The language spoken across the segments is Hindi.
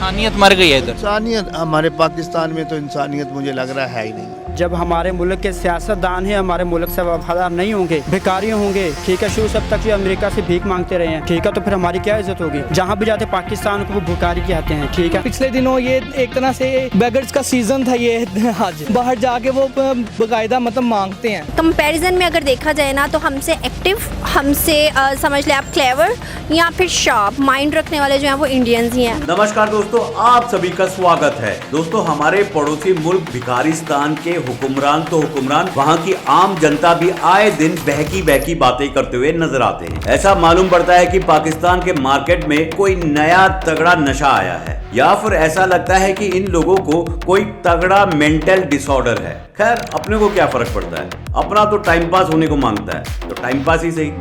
इंसानियत मर गई है इधर। इंसानियत हमारे पाकिस्तान में तो इंसानियत मुझे लग रहा है ही नहीं। जब हमारे मुल्क के सियासतदान हैं हमारे मुल्क से वफादार नहीं होंगे, भिखारी होंगे, ठीक है, शुरू सब तक जो अमेरिका से भीख मांगते रहे हैं, ठीक है, तो फिर हमारी क्या इज्जत होगी? जहाँ भी जाते पाकिस्तान को वो भिखारी कहते हैं, ठीक है। पिछले दिनों ये एक तरह से बेगर्स का सीजन था ये आज बाहर जाके वो बाकायदा मतलब मांगते हैं। कंपैरिजन में अगर देखा जाए ना तो हमसे एक्टिव, हमसे समझ ले आप क्लेवर या फिर शार्प माइंड रखने वाले जो हैं वो इंडियंस ही हैं। नमस्कार दोस्तों, आप सभी का स्वागत है। दोस्तों, हमारे पड़ोसी मुल्क भिखारिस्तान के हुक्मरान तो हुक्मरान, वहाँ की आम जनता भी आए दिन बहकी बहकी बातें करते हुए नजर आते हैं। ऐसा मालूम पड़ता है कि पाकिस्तान के मार्केट में कोई नया तगड़ा नशा आया है, या फिर ऐसा लगता है कि इन लोगों को कोई तगड़ा मेंटल डिसऑर्डर है। खैर, अपने को क्या फर्क पड़ता है, अपना तो टाइम पास होने को मांगता है, तो टाइम पास ही सही।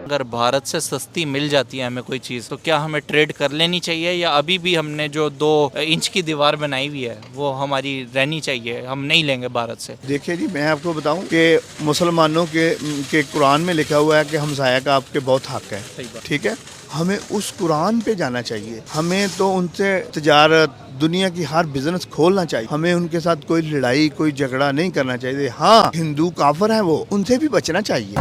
अगर भारत से सस्ती मिल जाती है हमें कोई चीज़, तो क्या हमें ट्रेड कर लेनी चाहिए, या अभी भी हमने जो 2 इंच की दीवार बनाई हुई है वो हमारी रहनी चाहिए, हम नहीं लेंगे भारत से? देखिए जी, मैं आपको बताऊं कि मुसलमानों के कुरान में लिखा हुआ है कि हमसाया का आपके बहुत हक है, ठीक है। हमें उस कुरान पे जाना चाहिए, हमें तो उनसे तिजारत, दुनिया की हर बिजनेस खोलना चाहिए, हमें उनके साथ कोई लड़ाई कोई झगड़ा नहीं करना चाहिए। हाँ, हिंदू काफिर हैं वो, उनसे भी बचना चाहिए।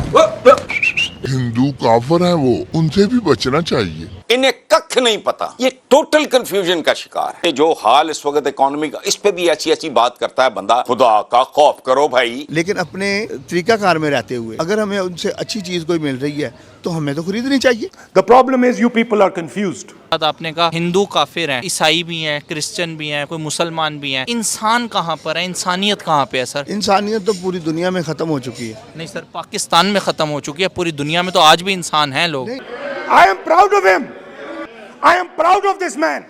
हिंदू काफिर है वो, उनसे भी बचना चाहिए। इन्हें कख नहीं पता, ये टोटल कंफ्यूजन का शिकार है। जो हाल इस वक्त इकोनॉमी का, इस पे भी ऐसी बात करता है बंदा, खुदा का खौफ करो भाई। लेकिन अपने तरीकाकार में रहते हुए अगर हमें उनसे अच्छी चीज कोई मिल रही है तो हमें तो खरीदनी चाहिए। The problem is you people are confused. आपने कहा हिंदू काफिर हैं, ईसाई भी हैं, क्रिश्चियन भी हैं, कोई मुसलमान भी हैं, इंसान कहाँ पर है, इंसानियत कहाँ पे है सर? इंसानियत तो पूरी दुनिया में खत्म हो चुकी है। नहीं सर, पाकिस्तान में खत्म हो चुकी है, पूरी दुनिया में तो आज भी इंसान हैं लोग। I am proud of him. I am proud of this man.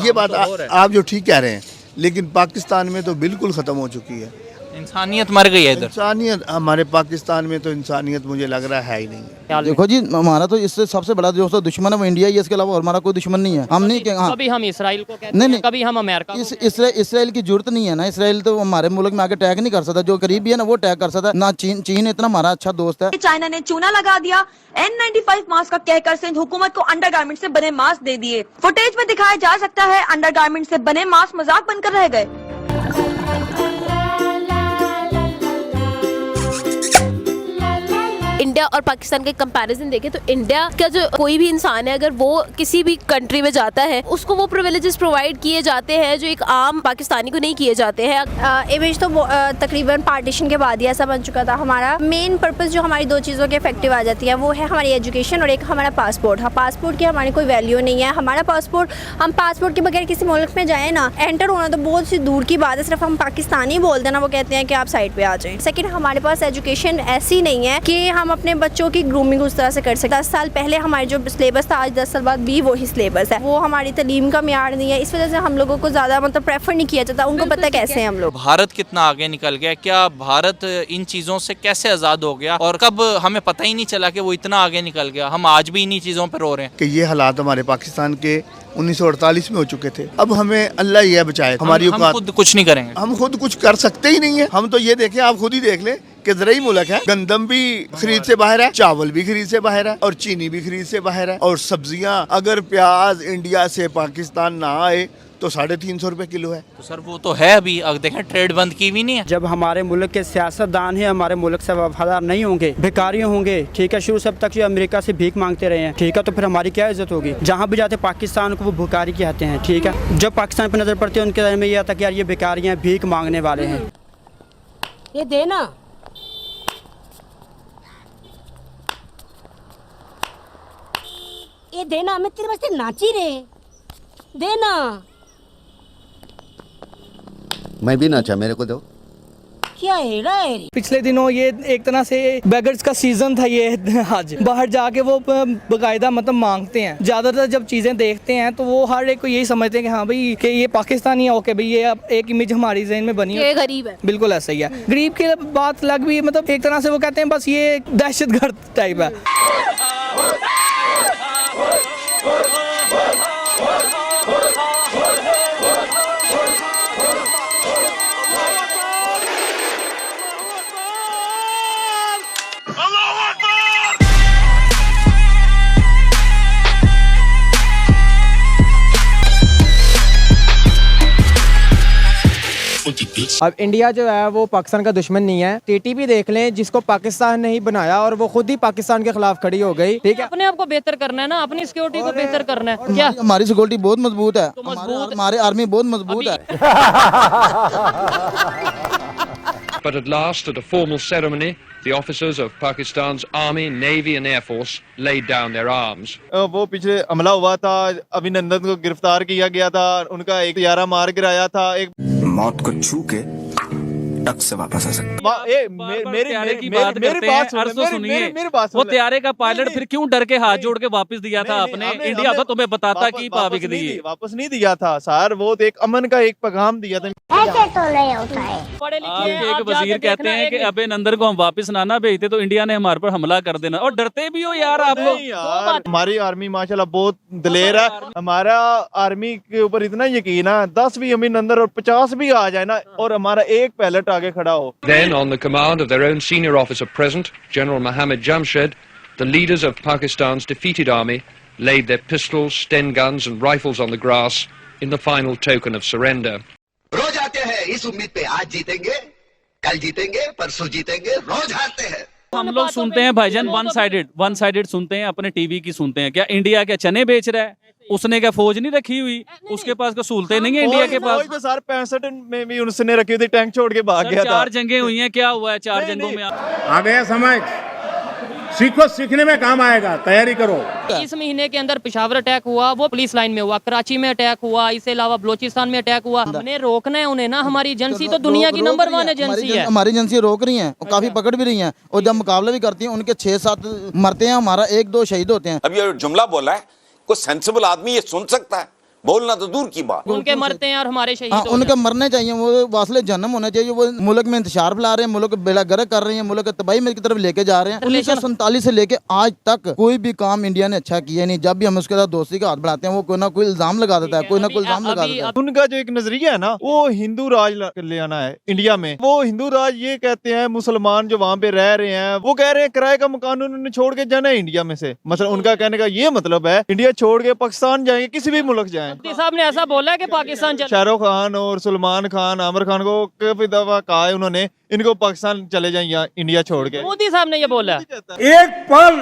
ये बात आप जो ठीक कह रहे हैं, लेकिन पाकिस्तान में तो बिल्कुल खत्म हो चुकी है। इंसानियत मर गई है इधर। इंसानियत हमारे पाकिस्तान में तो इंसानियत मुझे लग रहा है ही नहीं। देखो जी, हमारा तो इससे सबसे बड़ा जो दुश्मन है वो इंडिया ही है, इसके अलावा हमारा कोई दुश्मन नहीं है। हम नहीं कभी हम इसराइल को कहते हैं, कभी हम अमेरिका को। इसराइल की जरूरत नहीं है ना। इसराइल तो हमारे मुल्क में आके अटैक नहीं कर सकता, जो करीबी है ना वो अटैक कर सकता है ना। चीन इतना हमारा अच्छा दोस्त है। चाइना ने चूना लगा दिया, N95 मास्क का कहकर सिंध हुकूमत को अंडरगारमेंट से बने मास्क दे दिए। फुटेज में दिखाया जा सकता है अंडरगारमेंट से बने मास्क मजाक बनकर रह गए। इंडिया और पाकिस्तान के कंपैरिजन देखें तो इंडिया का जो कोई भी इंसान है, अगर वो किसी भी कंट्री में जाता है, उसको वो प्रिविलेजेस प्रोवाइड किए जाते हैं जो एक आम पाकिस्तानी को नहीं किए जाते हैं। इमेज तो तकरीबन पार्टीशन के बाद ही ऐसा बन चुका था। हमारा मेन पर्पस जो हमारी 2 चीज़ों के इफेक्टिव आ जाती है वो है हमारी एजुकेशन और एक हमारा पासपोर्ट। हाँ, पासपोर्ट की हमारी कोई वैल्यू नहीं है। हमारा पासपोर्ट, हम पासपोर्ट के बगैर किसी मुल्क में जाए ना, एंटर होना तो बहुत सी दूर की बात है। सिर्फ हम पाकिस्तानी बोल देना, वो कहते हैं कि आप साइड पे आ जाएं। सेकंड, हमारे पास एजुकेशन ऐसी नहीं है कि हम अपने बच्चों की ग्रूमिंग उस तरह से कर सकते। 10 साल पहले हमारे जो सिलेबस था, आज 10 साल बाद भी वही सिलेबस है। वो हमारी तालीम का मियार नहीं है, इस वजह से हम लोगों को ज़्यादा मतलब प्रेफर नहीं किया जाता। उनको पता कैसे हैं हम लोग। भारत कितना आगे निकल गया, क्या भारत इन चीज़ों से कैसे आज़ाद हो गया, और कब हमें पता ही नहीं चला कि वो इतना आगे निकल गया। हम आज भी इन्हीं चीज़ों पर रो रहे हैं कि ये हालात हमारे पाकिस्तान के 1948 में हो चुके थे। अब हमें अल्लाह ये बचाए, हमारी हम खुद कुछ नहीं करेंगे, हम खुद कुछ कर सकते ही नहीं है। हम तो ये देखें, आप खुद ही देख लें कि ज़राई मुल्क है, गंदम भी खरीद से बाहर है, चावल भी खरीद से बाहर है, और चीनी भी खरीद से बाहर है, और सब्जियां, अगर प्याज इंडिया से पाकिस्तान ना आए तो 350 रुपए किलो है। तो सर वो तो है अभी, अब देखें ट्रेड बंद की भी नहीं है। जब हमारे मुल्क के सियासतदान हैं हमारे मुल्क से वफादार नहीं होंगे, भिखारी होंगे, ठीक है, शुरू सब तक जो अमेरिका से भीख मांगते रहे हैं, ठीक है, तो फिर हमारी क्या इज्जत होगी? जहाँ भी जाते पाकिस्तान को वो भिखारी कहते हैं, ठीक है। जब पाकिस्तान पर नजर पड़ती है उनके बारे में ये आता है कि यार ये भिखारी हैं, भीख मांगने वाले हैं। ये देना, ये देना, मैं तेरे वास्ते नाची रे, देना। मैं भी नाचा, मेरे को दो। क्या है? पिछले दिनों ये एक तरह से बेगर्स का सीजन था ये आज बाहर जाके वो बाकायदा मतलब मांगते हैं। ज्यादातर जब चीजें देखते हैं तो वो हर एक को यही समझते हैं कि हाँ भाई कि ये पाकिस्तानी है, ओके भाई, ये एक इमेज हमारी ज़हन में बनी है, गरीब है। बिल्कुल ऐसा ही है। गरीब की बात अलग भी, मतलब एक तरह से वो कहते हैं बस ये दहशतगर्द टाइप है। अब इंडिया जो है वो पाकिस्तान का दुश्मन नहीं है। टीटीपी देख लें, जिसको पाकिस्तान ने ही बनाया और वो खुद ही पाकिस्तान के खिलाफ खड़ी हो गई। ठीक है, अपने आप को बेहतर करना है ना, अपनी सिक्योरिटी को बेहतर करना है। क्या हमारी सिक्योरिटी बहुत मजबूत है, हमारे आर्मी बहुत मजबूत है। But at last, at a formal ceremony, the officers of Pakistan's Army, Navy and Air Force laid down their arms. वो पिछले हमला हुआ था, अभिनंदन को गिरफ्तार किया गया था, उनका एक यारा मार गिराया था। एक मौत को छू के टक से वापस आ सकते। मेरी बात वो त्यारे का पायलट फिर क्यों डर के हाथ जोड़ के वापस दिया था आपने? इंडिया तो तुम्हें बताता कि पाविक दी, वापस नहीं दिया था सर। वो एक अमन का एक पैगाम दिया था। ऐसे तो नहीं होता है। आपके एक वजीर कहते हैं कि अभिनंदन को हम वापस ना भेजते तो इंडिया ने हमारे पर हमला कर देना, और डरते भी हो यार आप लोग। हमारी आर्मी माशाल्लाह बहुत दिलेर है। हमारा आर्मी के ऊपर इतना यकीन है, 10 भी अभिनंदन और 50 भी आ जाए ना, और हमारा एक पायलट आगे खड़ा हो। Then, on the command of their own senior officer present, General Mohammed Jamshed, the leaders of Pakistan's defeated army laid their pistols, Sten guns and rifles on the grass in the final token of surrender. रोज आते हैं इस उम्मीद पे, आज जीतेंगे, कल जीतेंगे, परसों जीतेंगे, रोज हारते हैं। हम लोग सुनते हैं भाईजान वन साइडेड सुनते हैं, अपने टीवी की सुनते हैं। क्या इंडिया क्या चने बेच रहा है? उसने क्या फौज नहीं रखी हुई? उसके पास को सहूलतें नहीं है इंडिया के पास। तो सर 65 में भी उसने रखी थी, टैंक छोड़ के भाग गया था। 4 जंगें हुई हैं, क्या हुआ है 4 जंगों में? आ गया समझ, सीखो, सीखने में काम आएगा, तैयारी करो। इस महीने के अंदर पेशावर अटैक हुआ, वो पुलिस लाइन में हुआ, कराची में अटैक हुआ, इसके अलावा बलोचिस्तान में अटैक हुआ। हमने रोकना है उन्हें ना। हमारी एजेंसी तो दुनिया की नंबर 1 एजेंसी है। हमारी एजेंसी रोक रही है और काफी पकड़ भी रही है, और जब मुकाबला भी करती है उनके 6-7 मरते हैं, हमारा 1-2 शहीद होते हैं। अब ये जुमला बोला है, कोई सेंसिबल आदमी ये सुन सकता है? बोलना तो दूर की बात। उनके मरते हैं और हमारे शहीद होते हैं। उनके मरने चाहिए, वो वासले जन्म होने चाहिए। वो मुल्क में इंतशार फैला रहे हैं, मुल्क को बेड़ा गर्क कर रहे हैं, मुल्क को तबाही में की तरफ लेके जा रहे हैं। 1947 से लेके आज तक कोई भी काम इंडिया ने अच्छा किया नहीं। जब भी हम उसके साथ दोस्ती का हाथ बढ़ाते हैं, वो कोई ना कोई इल्जाम लगा देता है, कोई ना कोई इल्जाम लगा देता है। उनका जो एक नजरिया है ना, वो हिंदू राज ले आना है इंडिया में। वो हिंदू राज ये कहते हैं, मुसलमान जो वहाँ पे रह रहे हैं वो कह रहे हैं किराए का मकान उन्होंने छोड़ के जाना है इंडिया में से। मतलब उनका कहने का ये मतलब है इंडिया छोड़ के पाकिस्तान जाएंगे, किसी भी मुल्क जाए। साहब ने ऐसा बोला है कि पाकिस्तान शाहरुख खान और सलमान खान, आमिर खान को काफी दफा कहा है उन्होंने, इनको पाकिस्तान चले जाए या इंडिया छोड़ के। मोदी साहब ने ये बोला। एक पल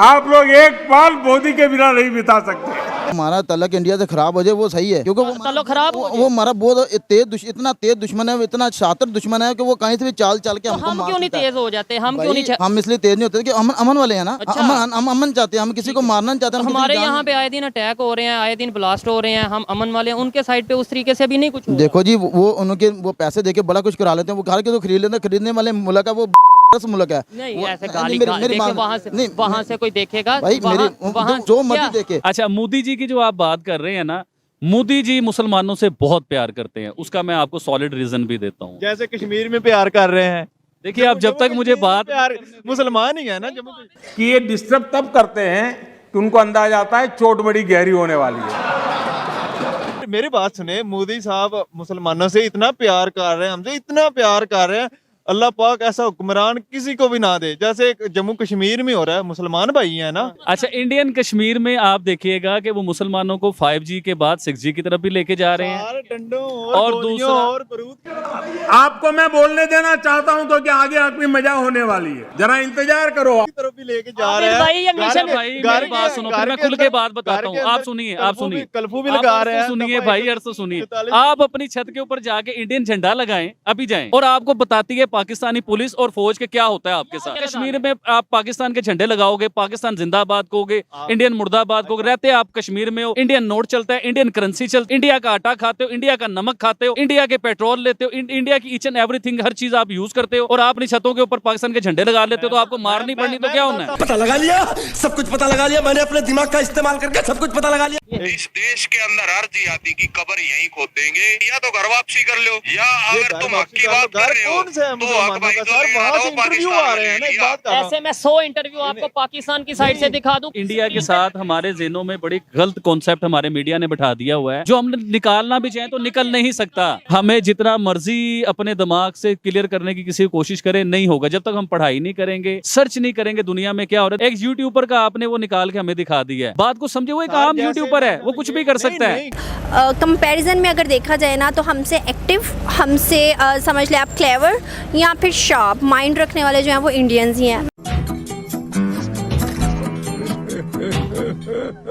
आप लोग एक पल मोदी के बिना नहीं बिता सकते। हमारा तलक इंडिया से खराब हो जाए वो सही है, क्योंकि वो खराब वो हमारा बहुत इतना तेज दुश्मन है, इतना शातिर दुश्मन है कि वो कहीं से भी चाल चल के हमको मार क्यों नहीं तेज हो जाते? हम क्यों नहीं? हम इसलिए तेज नहीं होते कि हम अमन वाले हैं ना। हम अमन चाहते हैं, हम किसी को मारना चाहते हैं। हमारे यहाँ पे आए दिन अटैक हो रहे हैं, आए दिन ब्लास्ट हो रहे हैं, हम अमन वाले हैं। उनके साइड पे उस तरीके से भी नहीं कुछ। देखो जी, वो उनके वो पैसे देके बड़ा कुछ करा लेते हैं। वो घर के तो खरीद लेते हैं, खरीदने वाले मुल्क है वो मुल्क है। नहीं ऐसे गाली वहाँ से कोई देखेगा भाई, जो मर्जी देखे। अच्छा, मोदी जी की जो आप बात कर रहे हैं ना, मोदी जी मुसलमानों से बहुत प्यार करते हैं। उसका मैं आपको सॉलिड रीजन भी देता हूँ। जैसे कश्मीर में प्यार कर रहे हैं। देखिए, आप जब तक मुझे बात मुसलमान ही है ना कि ये डिस्टर्ब तब करते हैं कि उनको अंदाजा आता है चोट बड़ी गहरी होने वाली है। मेरी बात सुने, मोदी साहब मुसलमानों से इतना प्यार कर रहे हैं, हमसे इतना प्यार कर रहे हैं। अल्लाह पाक ऐसा हुक्मरान किसी को भी ना दे जैसे जम्मू कश्मीर में हो रहा है। मुसलमान भाई है ना। अच्छा, इंडियन कश्मीर में आप देखिएगा कि वो मुसलमानों को 5G के बाद 6G की तरफ भी लेके जा रहे हैं। और दूसरा, आपको मैं बोलने देना चाहता हूं तो कि आगे आपकी मजा होने वाली है, जरा इंतजार करो। तरफ भी लेके जा रहे हैं। मेरी बात सुनो, फिर मैं खुल के बात बताता हूँ। आप सुनिए, कल्फू भी लगा रहे हैं। सुनिए भाई, अर्स सुनिए। आप अपनी छत के ऊपर जाके इंडियन झंडा लगाएं, अभी जाएं, और आपको बताती है पाकिस्तानी पुलिस और फौज के क्या होता है आपके साथ। कश्मीर में आप पाकिस्तान के झंडे लगाओगे, पाकिस्तान जिंदाबाद कहोगे, इंडियन मुर्दाबाद कहोगे। रहते आप कश्मीर में हो, इंडियन नोट चलता है, इंडियन करेंसी चलती है, इंडिया का आटा खाते हो, इंडिया का नमक खाते हो, इंडिया के पेट्रोल लेते हो, इंडिया की ईच एंड एवरीथिंग, हर चीज आप यूज करते हो, और आप अपनी छतों के ऊपर पाकिस्तान के झंडे लगा लेते हो। तो आपको मारनी पड़नी तो क्या होना है? पता लगा लिया, सब कुछ पता लगा लिया। मैंने अपने दिमाग का इस्तेमाल करके सब कुछ पता लगा लिया। इस देश के अंदर हर जिहादी की कब्र यहीं खोद देंगे, या तो घर वापसी कर लो, या अगर तुम हक की बात कर रहे हो तो हक भाई ऐसे मैं 100 इंटरव्यू आपको पाकिस्तान की साइड से दिखा दूं। इंडिया के साथ हमारे ज़हनों में बड़ी गलत कॉन्सेप्ट हमारे मीडिया ने बिठा दिया हुआ है, जो हमने निकालना भी चाहे तो निकल नहीं सकता। हमें जितना मर्जी अपने दिमाग से क्लियर करने की किसी कोशिश करें, नहीं होगा जब तक हम पढ़ाई नहीं करेंगे, सर्च नहीं करेंगे दुनिया में क्या हो रहा है। एक यूट्यूबर का आपने वो निकाल के हमें दिखा दिया है, बात को समझे। वो एक आम यूट्यूबर है, वो कुछ भी कर सकता है। कंपैरिजन में अगर देखा जाए ना तो हमसे एक्टिव, हमसे समझ ले आप क्लेवर या फिर शार्प माइंड रखने वाले जो हैं वो इंडियंस ही हैं।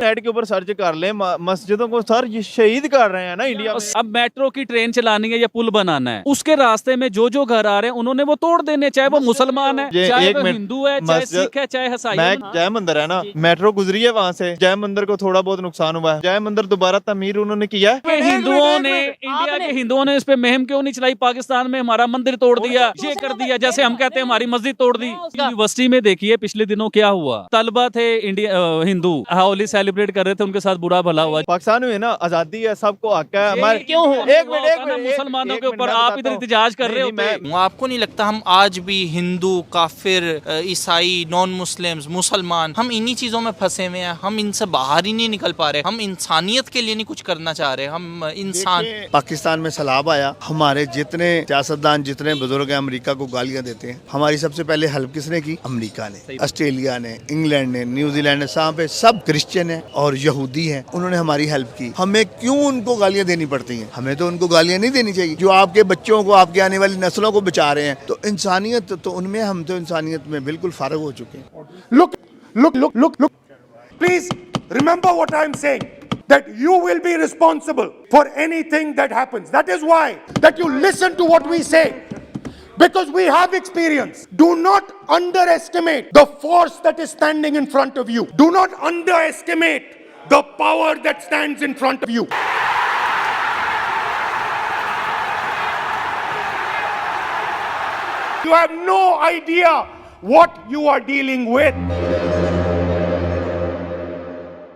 नेट के ऊपर सर्च कर लें, मस्जिदों को सर ये शहीद कर रहे हैं ना इंडिया में। अब मेट्रो की ट्रेन चलानी है या पुल बनाना है, उसके रास्ते में जो जो घर आ रहे हैं उन्होंने वो तोड़ देने, चाहे वो मुसलमान है, चाहे वो हिंदू है, चाहे सिख है, चाहे ईसाई है। जय मंदिर है ना, मेट्रो गुजरी है वहाँ से, जय मंदिर को थोड़ा बहुत नुकसान हुआ है। जय मंदिर दोबारा तमीर उन्होंने किया है। हिंदुओं ने, इंडिया के हिंदुओं ने इस पे मुहिम क्यों नहीं चलाई? पाकिस्तान में हमारा मंदिर तोड़ दिया, ये कर दिया, जैसे हम कहते हैं हमारी मस्जिद तोड़ दी। यूनिवर्सिटी में देखिए पिछले दिनों क्या हुआ, तलबा थे इंडिया हिंदू होली सेलिब्रेट कर रहे थे, उनके साथ बुरा भला हुआ। पाकिस्तान में ना आज़ादी है, सबको हक है हमारे। क्यों एक मिनट मुसलमानों के ऊपर आप इधर इhtजाज कर रहे हो? आपको नहीं लगता हम आज भी हिंदू, काफिर, ईसाई, नॉन मुस्लिम्स, मुसलमान, हम इन्हीं चीजों में फंसे हुए हैं, हम इनसे बाहर ही नहीं निकल पा रहे, हम इंसानियत के लिए नहीं कुछ करना चाह रहे, हम इंसान। पाकिस्तान में सैलाब आया, हमारे जितने सियासतदान, जितने बुजुर्ग हैं अमेरिका को गालियां देते हैं। हमारी सबसे पहले हेल्प किसने की? अमेरिका ने, ऑस्ट्रेलिया ने, इंग्लैंड ने, न्यूजीलैंड ने, यहाँ पे सब क्रिश्चियन है और यहूदी है, उन्होंने हमारी हेल्प की। हमें क्यों उनको गालियां देनी पड़ती हैं? हमें तो उनको गालियां नहीं देनी चाहिए, जो आपके बच्चों को, आपके आने वाली नस्लों को बचा रहे हैं। तो इंसानियत तो उनमें, हम तो इंसानियत में बिल्कुल फारग हो चुके हैं। Look. Please remember what I am saying, that you will be responsible for anything that happens. That is why that you listen to what we say, because we have experience. Do not underestimate the force that is standing in front of you. Do not underestimate the power that stands in front of you. You have no idea what you are dealing with.